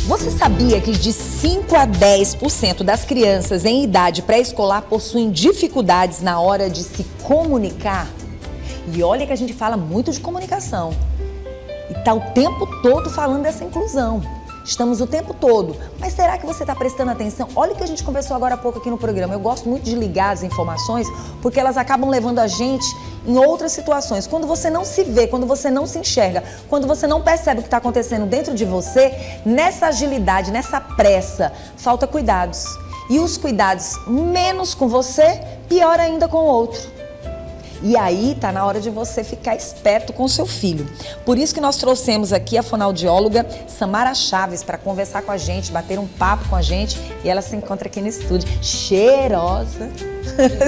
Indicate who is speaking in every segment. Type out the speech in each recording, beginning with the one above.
Speaker 1: Você sabia que de 5 a 10% das crianças em idade pré-escolar possuem dificuldades na hora de se comunicar? E olha que a gente fala muito de comunicação e está o tempo todo falando dessa inclusão. Estamos o tempo todo. Mas será que você está prestando atenção? Olha o que a gente conversou agora há pouco aqui no programa. Eu gosto muito de ligar as informações porque elas acabam levando a gente em outras situações. Quando você não se vê, quando você não se enxerga, quando você não percebe o que está acontecendo dentro de você, nessa agilidade, nessa pressa, falta cuidados. E os cuidados menos com você, pior ainda com o outro. E aí tá na hora de você ficar esperto com o seu filho. Por isso que nós trouxemos aqui a fonoaudióloga Samara Chaves para conversar com a gente, bater um papo com a gente. E ela se encontra aqui no estúdio, cheirosa.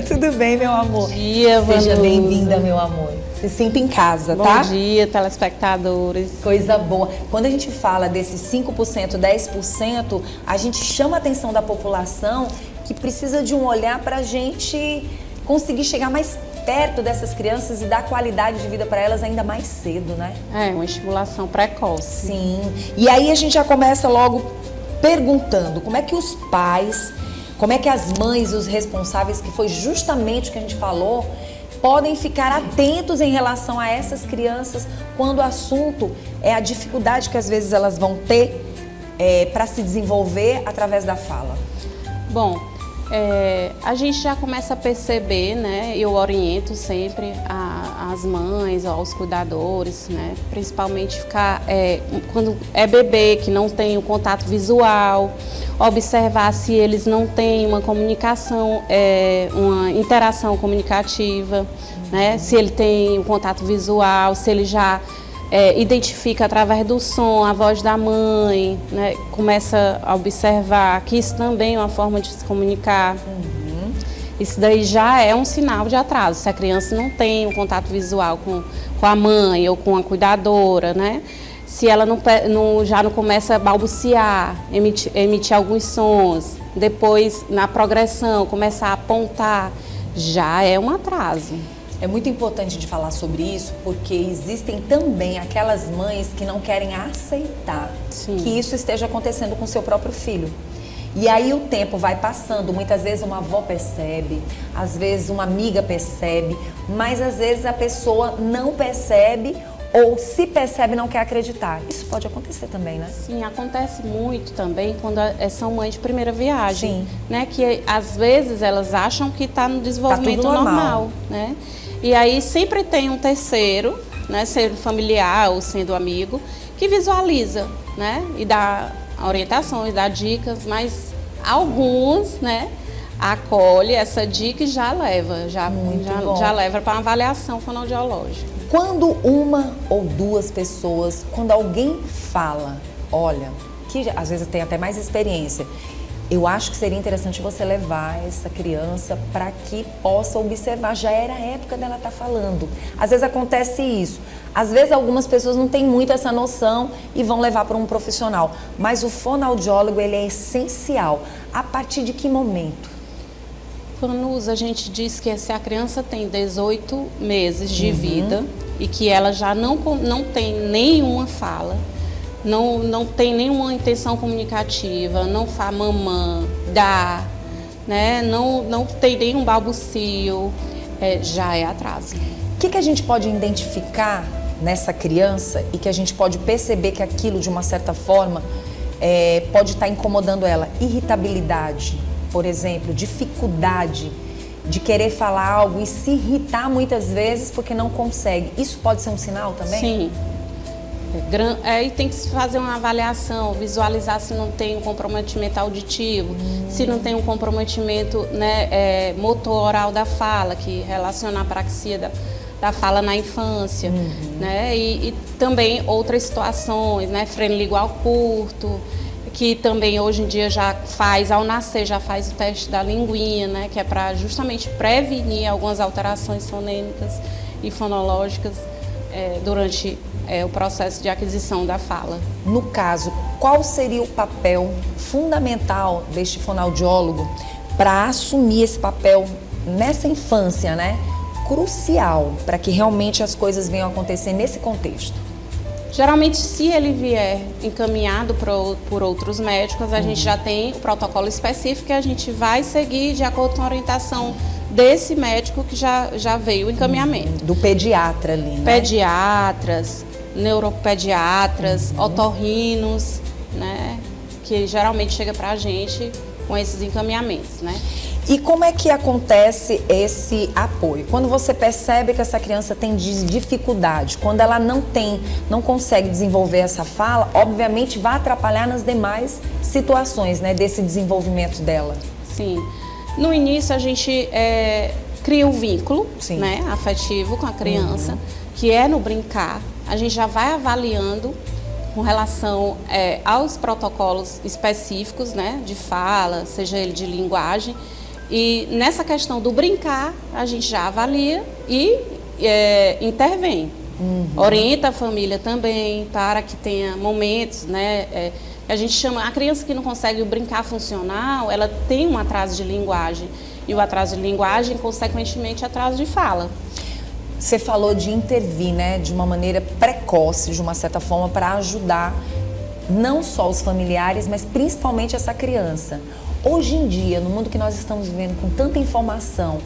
Speaker 1: Tudo bem, meu amor?
Speaker 2: Bom dia,
Speaker 1: Seja bem-vinda, meu amor. Se sinta em casa, tá?
Speaker 2: Bom dia, telespectadores.
Speaker 1: Coisa boa. Quando a gente fala desses 5%, 10%, a gente chama a atenção da população que precisa de um olhar para a gente conseguir chegar mais perto dessas crianças e dar qualidade de vida para elas ainda mais cedo, né?
Speaker 2: É, uma estimulação precoce.
Speaker 1: Sim. E aí a gente já começa logo perguntando como é que os pais, como é que as mães, os responsáveis, que foi justamente o que a gente falou, podem ficar atentos em relação a essas crianças quando o assunto é a dificuldade que às vezes elas vão ter para se desenvolver através da fala.
Speaker 2: Bom, a gente já começa a perceber, né? Eu oriento sempre as mães, aos cuidadores, né? Principalmente ficar, quando é bebê que não tem o contato visual, observar se eles não têm uma comunicação, uma interação comunicativa, né? Se ele tem o contato visual, se ele já identifica através do som a voz da mãe, né? Começa a observar que isso também é uma forma de se comunicar. Isso daí já é um sinal de atraso, se a criança não tem um contato visual com a mãe ou com a cuidadora, né? Se ela já não começa a balbuciar, emitir alguns sons, depois na progressão começar a apontar, já é um atraso.
Speaker 1: É muito importante de falar sobre isso porque existem também aquelas mães que não querem aceitar que isso esteja acontecendo com seu próprio filho. E aí o tempo vai passando, muitas vezes uma avó percebe, às vezes uma amiga percebe, mas às vezes a pessoa não percebe ou se percebe não quer acreditar. Isso pode acontecer também, né?
Speaker 2: Sim, acontece muito também quando são mães de primeira viagem,
Speaker 1: Sim.
Speaker 2: né? Que às vezes elas acham que está no desenvolvimento normal, né? E aí sempre tem um terceiro, né, sendo familiar ou sendo amigo, que visualiza, né, e dá orientações, dá dicas, mas alguns, né, acolhe essa dica e já leva, já leva para uma avaliação fonoaudiológica.
Speaker 1: Quando uma ou duas pessoas, quando alguém fala, olha, que às vezes tem até mais experiência, eu acho que seria interessante você levar essa criança para que possa observar. Já era a época dela estar falando. Às vezes acontece isso. Às vezes algumas pessoas não têm muito essa noção e vão levar para um profissional. Mas o fonoaudiólogo, ele é essencial. A partir de que momento?
Speaker 2: Quando a gente diz que se a criança tem 18 meses de vida e que ela já não tem nenhuma fala, não tem nenhuma intenção comunicativa, não fala mamã, dá, né? Não tem nenhum balbucio, já é atraso.
Speaker 1: O que a gente pode identificar nessa criança e que a gente pode perceber que aquilo, de uma certa forma, pode estar incomodando ela? Irritabilidade, por exemplo, dificuldade de querer falar algo e se irritar muitas vezes porque não consegue. Isso pode ser um sinal também?
Speaker 2: Sim. E tem que se fazer uma avaliação, visualizar se não tem um comprometimento auditivo, se não tem um comprometimento, né, motor oral da fala, que relaciona a apraxia da fala na infância, né, e também outras situações, né, freno lingual curto, que também hoje em dia já faz, ao nascer, já faz o teste da linguinha, né, que é para justamente prevenir algumas alterações fonêmicas e fonológicas durante o processo de aquisição da fala.
Speaker 1: No caso, qual seria o papel fundamental deste fonoaudiólogo para assumir esse papel nessa infância, né? Crucial para que realmente as coisas venham a acontecer nesse contexto.
Speaker 2: Geralmente, se ele vier encaminhado por outros médicos, a gente já tem o protocolo específico que a gente vai seguir de acordo com a orientação desse médico que já veio o encaminhamento.
Speaker 1: Do pediatra ali, né?
Speaker 2: Pediatras, neuropediatras, otorrinos, né? Que geralmente chega pra gente com esses encaminhamentos, né?
Speaker 1: E como é que acontece esse apoio? Quando você percebe que essa criança tem dificuldade, quando ela não consegue desenvolver essa fala, obviamente vai atrapalhar nas demais situações, né, desse desenvolvimento dela.
Speaker 2: Sim. No início a gente cria um vínculo,
Speaker 1: Sim.
Speaker 2: né, afetivo com a criança, que é no brincar. A gente já vai avaliando com relação aos protocolos específicos, né, de fala, seja ele de linguagem. E nessa questão do brincar, a gente já avalia e intervém. Orienta a família também para que tenha momentos, né? A gente chama, a criança que não consegue o brincar funcional, ela tem um atraso de linguagem. E o atraso de linguagem, consequentemente, atraso de fala.
Speaker 1: Você falou de intervir, né, de uma maneira precoce, de uma certa forma, para ajudar não só os familiares, mas principalmente essa criança. Hoje em dia, no mundo que nós estamos vivendo com tanta informação,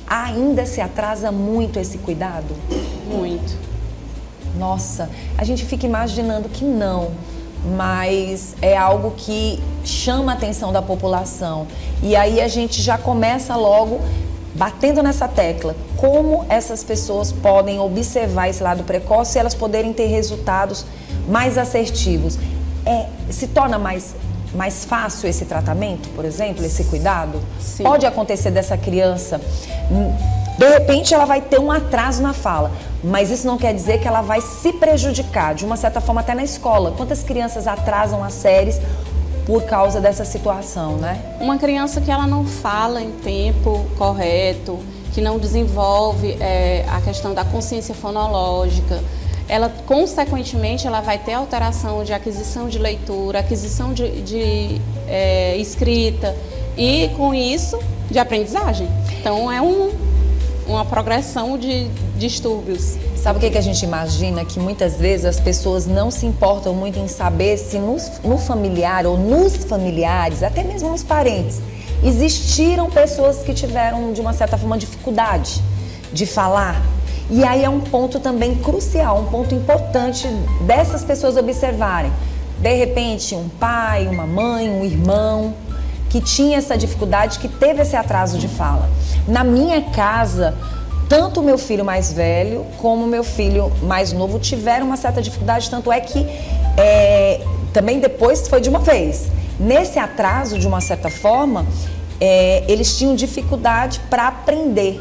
Speaker 1: ainda se atrasa muito esse cuidado?
Speaker 2: Muito.
Speaker 1: Nossa, a gente fica imaginando que não, mas é algo que chama a atenção da população. E aí a gente já começa logo batendo nessa tecla, como essas pessoas podem observar esse lado precoce e elas poderem ter resultados mais assertivos. Se torna mais fácil esse tratamento, por exemplo, esse cuidado?
Speaker 2: Sim.
Speaker 1: Pode acontecer dessa criança, de repente ela vai ter um atraso na fala, mas isso não quer dizer que ela vai se prejudicar, de uma certa forma até na escola. Quantas crianças atrasam as séries por causa dessa situação, né?
Speaker 2: Uma criança que ela não fala em tempo correto, que não desenvolve a questão da consciência fonológica, ela, consequentemente, ela vai ter alteração de aquisição de leitura, aquisição de escrita e, com isso, de aprendizagem. Então, é uma progressão de distúrbios.
Speaker 1: Sabe o que a gente imagina? Que muitas vezes as pessoas não se importam muito em saber se no familiar ou nos familiares, até mesmo nos parentes, existiram pessoas que tiveram, de uma certa forma, dificuldade de falar. E aí é um ponto também crucial, um ponto importante dessas pessoas observarem. De repente, um pai, uma mãe, um irmão que tinha essa dificuldade, que teve esse atraso de fala. Na minha casa, tanto o meu filho mais velho como o meu filho mais novo tiveram uma certa dificuldade, tanto é que também depois foi de uma vez. Nesse atraso, de uma certa forma, eles tinham dificuldade para aprender,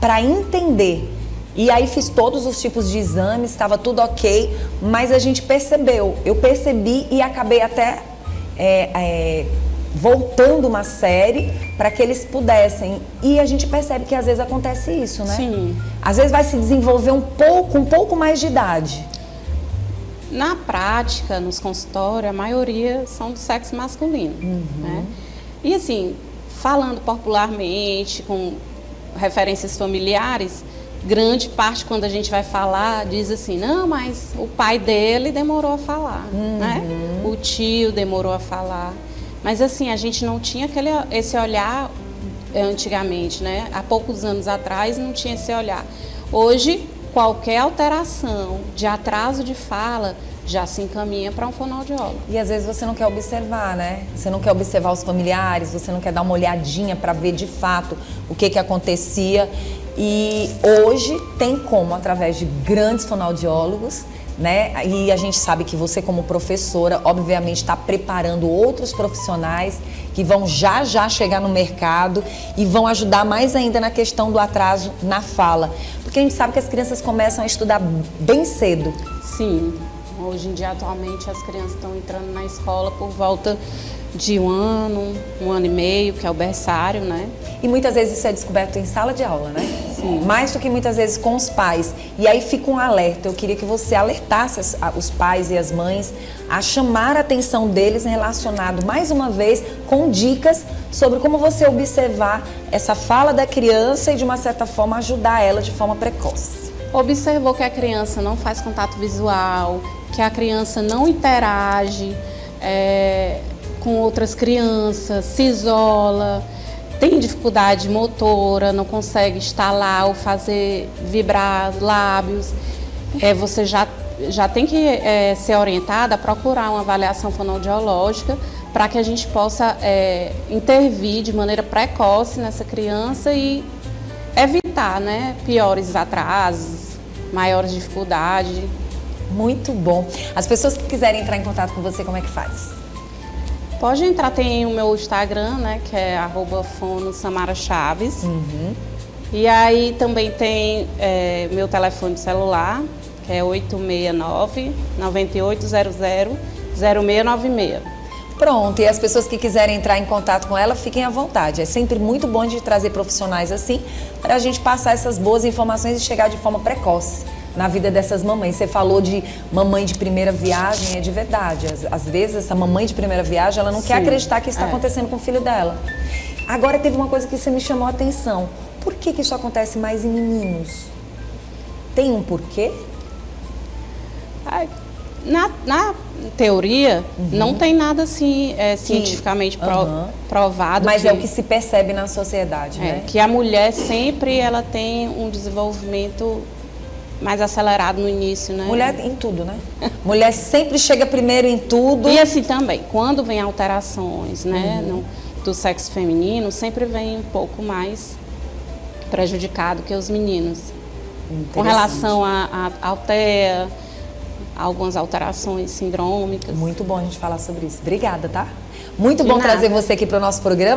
Speaker 1: para entender. E aí fiz todos os tipos de exames, estava tudo ok, mas a gente percebeu, eu percebi e acabei até voltando uma série para que eles pudessem. E a gente percebe que às vezes acontece isso, né?
Speaker 2: Sim.
Speaker 1: Às vezes vai se desenvolver um pouco mais de idade.
Speaker 2: Na prática, nos consultórios, a maioria são do sexo masculino, né? E assim, falando popularmente, com referências familiares, grande parte, quando a gente vai falar, diz assim, não, mas o pai dele demorou a falar, né? O tio demorou a falar. Mas assim, a gente não tinha esse olhar antigamente, né? Há poucos anos atrás não tinha esse olhar. Hoje, qualquer alteração de atraso de fala já se encaminha para um fonoaudiólogo.
Speaker 1: E às vezes você não quer observar, né? Você não quer observar os familiares, você não quer dar uma olhadinha para ver de fato o que acontecia. E hoje tem como, através de grandes fonoaudiólogos, né? E a gente sabe que você, como professora, obviamente está preparando outros profissionais que vão já chegar no mercado e vão ajudar mais ainda na questão do atraso na fala. Porque a gente sabe que as crianças começam a estudar bem cedo.
Speaker 2: Sim, hoje em dia, atualmente, as crianças estão entrando na escola por volta de um ano e meio, que é o berçário, né?
Speaker 1: E muitas vezes isso é descoberto em sala de aula, né?
Speaker 2: Sim.
Speaker 1: Mais do que muitas vezes com os pais. E aí fica um alerta. Eu queria que você alertasse os pais e as mães a chamar a atenção deles relacionado, mais uma vez, com dicas sobre como você observar essa fala da criança e, de uma certa forma, ajudar ela de forma precoce.
Speaker 2: Observou que a criança não faz contato visual, que a criança não interage com outras crianças, se isola, tem dificuldade motora, não consegue estalar ou fazer vibrar lábios, você já tem que ser orientada a procurar uma avaliação fonoaudiológica para que a gente possa intervir de maneira precoce nessa criança e evitar, né, piores atrasos, maiores dificuldades.
Speaker 1: Muito bom. As pessoas que quiserem entrar em contato com você, como é que faz?
Speaker 2: Pode entrar, tem o meu Instagram, né, que é @fonosamarachaves. E aí também tem meu telefone celular, que é 869-9800-0696.
Speaker 1: Pronto, e as pessoas que quiserem entrar em contato com ela, fiquem à vontade. É sempre muito bom de trazer profissionais assim, para a gente passar essas boas informações e chegar de forma precoce na vida dessas mamães. Você falou de mamãe de primeira viagem, é de verdade. Às vezes, essa mamãe de primeira viagem, ela não quer acreditar que isso está acontecendo com o filho dela. Agora, teve uma coisa que você me chamou a atenção. Por que isso acontece mais em meninos? Tem um porquê?
Speaker 2: Na teoria, não tem nada assim cientificamente provado.
Speaker 1: Mas é o que se percebe na sociedade, né?
Speaker 2: Que a mulher sempre ela tem um desenvolvimento mais acelerado no início, né?
Speaker 1: Mulher em tudo, né? Mulher sempre chega primeiro em tudo.
Speaker 2: E assim também, quando vem alterações, né, do sexo feminino, sempre vem um pouco mais prejudicado que os meninos. Com relação à altea, algumas alterações sindrômicas.
Speaker 1: Muito bom a gente falar sobre isso. Obrigada, tá? Muito bom trazer você aqui para o nosso programa.